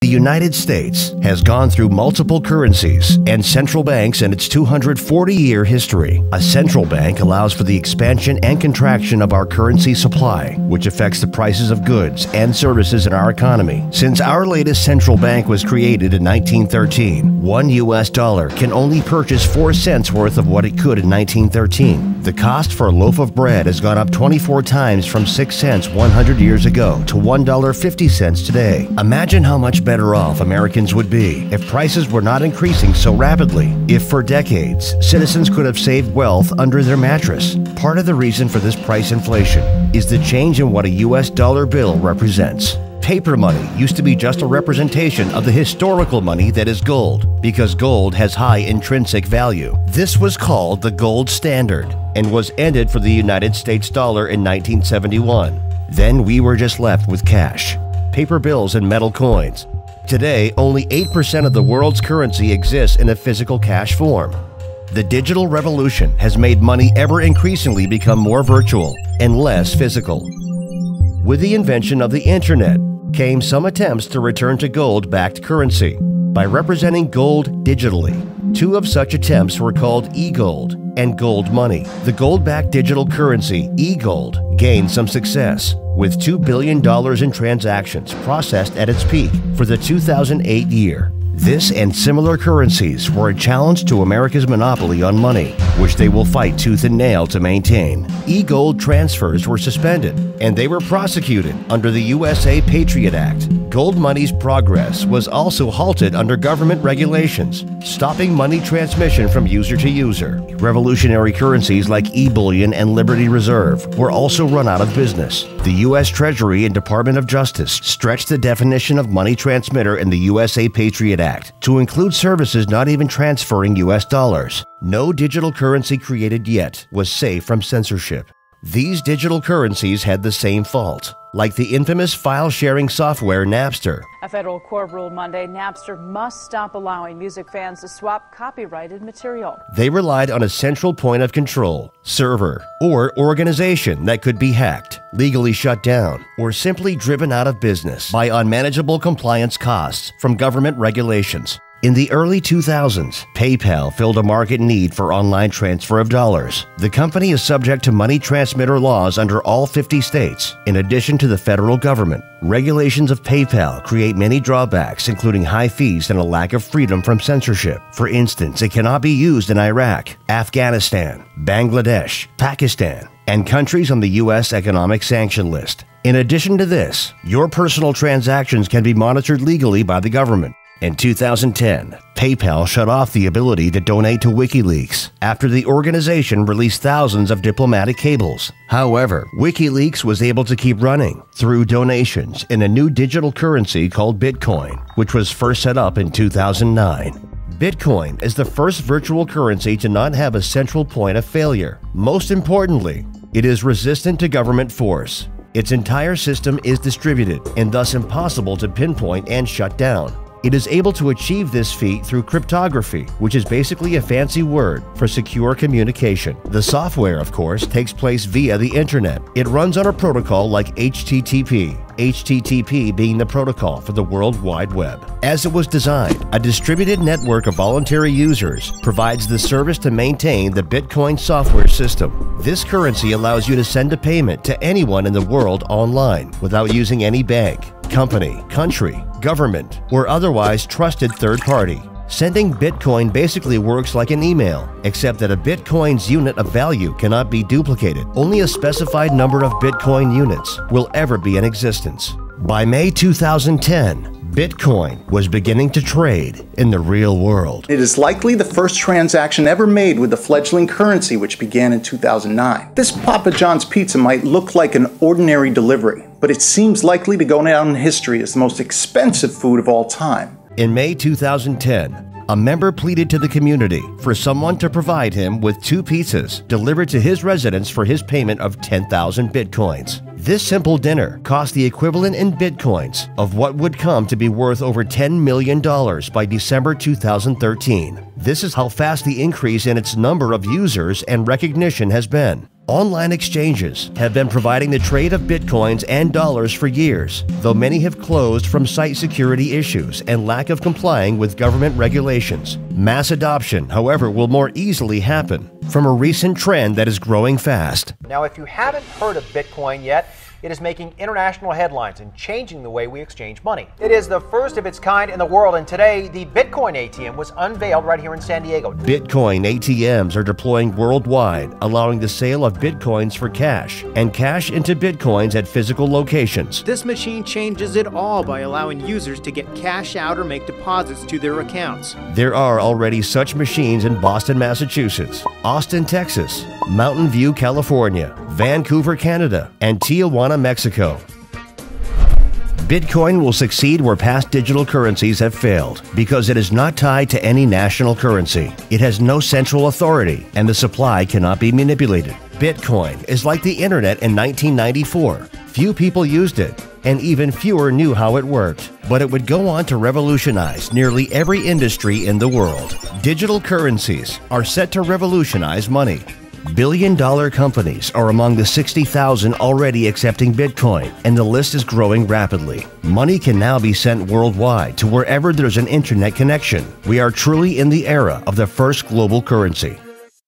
The United States has gone through multiple currencies and central banks in its 240-year history. A central bank allows for the expansion and contraction of our currency supply, which affects the prices of goods and services in our economy. Since our latest central bank was created in 1913, one US dollar can only purchase 4 cents worth of what it could in 1913. The cost for a loaf of bread has gone up 24 times from 6 cents 100 years ago to $1.50 today. Imagine how much better off Americans would be if prices were not increasing so rapidly. If for decades, citizens could have saved wealth under their mattress. Part of the reason for this price inflation is the change in what a US dollar bill represents. Paper money used to be just a representation of the historical money that is gold, because gold has high intrinsic value. This was called the gold standard and was ended for the United States dollar in 1971. Then we were just left with cash, paper bills and metal coins. Today, only 8% of the world's currency exists in a physical cash form. The digital revolution has made money ever increasingly become more virtual and less physical. With the invention of the internet came some attempts to return to gold-backed currency by representing gold digitally. 2 of such attempts were called e-gold and gold money. The gold-backed digital currency, e-gold, gained some success, with $2 billion in transactions processed at its peak for the 2008 year. This and similar currencies were a challenge to America's monopoly on money, which they will fight tooth and nail to maintain. E-gold transfers were suspended, and they were prosecuted under the USA Patriot Act. Gold money's progress was also halted under government regulations, stopping money transmission from user to user. Revolutionary currencies like e-bullion and Liberty Reserve were also run out of business. The U.S. Treasury and Department of Justice stretched the definition of money transmitter in the USA Patriot Act to include services not even transferring U.S. dollars. No digital currency created yet was safe from censorship. These digital currencies had the same fault, like the infamous file-sharing software Napster. A federal court ruled Monday Napster must stop allowing music fans to swap copyrighted material. They relied on a central point of control, server, or organization that could be hacked, legally shut down, or simply driven out of business by unmanageable compliance costs from government regulations. In the early 2000s, PayPal filled a market need for online transfer of dollars. The company is subject to money transmitter laws under all 50 states, in addition to the federal government. Regulations of PayPal create many drawbacks, including high fees and a lack of freedom from censorship. For instance, it cannot be used in Iraq, Afghanistan, Bangladesh, Pakistan, and countries on the U.S. economic sanction list. In addition to this, your personal transactions can be monitored legally by the government. In 2010, PayPal shut off the ability to donate to WikiLeaks after the organization released thousands of diplomatic cables. However, WikiLeaks was able to keep running through donations in a new digital currency called Bitcoin, which was first set up in 2009. Bitcoin is the first virtual currency to not have a central point of failure. Most importantly, it is resistant to government force. Its entire system is distributed and thus impossible to pinpoint and shut down. It is able to achieve this feat through cryptography, which is basically a fancy word for secure communication. The software, of course, takes place via the internet. It runs on a protocol like HTTP, HTTP being the protocol for the World Wide Web. As it was designed, a distributed network of voluntary users provides the service to maintain the Bitcoin software system. This currency allows you to send a payment to anyone in the world online without using any bank, company, country, government, or otherwise trusted third party. Sending Bitcoin basically works like an email, except that a Bitcoin's unit of value cannot be duplicated. Only a specified number of Bitcoin units will ever be in existence. By May 2010, Bitcoin was beginning to trade in the real world. It is likely the first transaction ever made with the fledgling currency, which began in 2009. This Papa John's pizza might look like an ordinary delivery, but it seems likely to go down in history as the most expensive food of all time. In May 2010, a member pleaded to the community for someone to provide him with 2 pizzas delivered to his residence for his payment of 10,000 Bitcoins. This simple dinner cost the equivalent in Bitcoins of what would come to be worth over $10 million by December 2013. This is how fast the increase in its number of users and recognition has been. Online exchanges have been providing the trade of bitcoins and dollars for years, though many have closed from site security issues and lack of complying with government regulations. Mass adoption, however, will more easily happen from a recent trend that is growing fast. Now, if you haven't heard of Bitcoin yet, it is making international headlines and changing the way we exchange money. It is the first of its kind in the world, and today the Bitcoin ATM was unveiled right here in San Diego. Bitcoin ATMs are deploying worldwide, allowing the sale of bitcoins for cash and cash into bitcoins at physical locations. This machine changes it all by allowing users to get cash out or make deposits to their accounts. There are already such machines in Boston, Massachusetts, Austin, Texas, Mountain View, California, Vancouver, Canada, and Tijuana, Mexico. Bitcoin will succeed where past digital currencies have failed because it is not tied to any national currency. It has no central authority, and the supply cannot be manipulated. Bitcoin is like the internet in 1994. Few people used it, and even fewer knew how it worked. But it would go on to revolutionize nearly every industry in the world. Digital currencies are set to revolutionize money. Billion-dollar companies are among the 60,000 already accepting Bitcoin, and the list is growing rapidly. Money can now be sent worldwide to wherever there's an internet connection. We are truly in the era of the first global currency.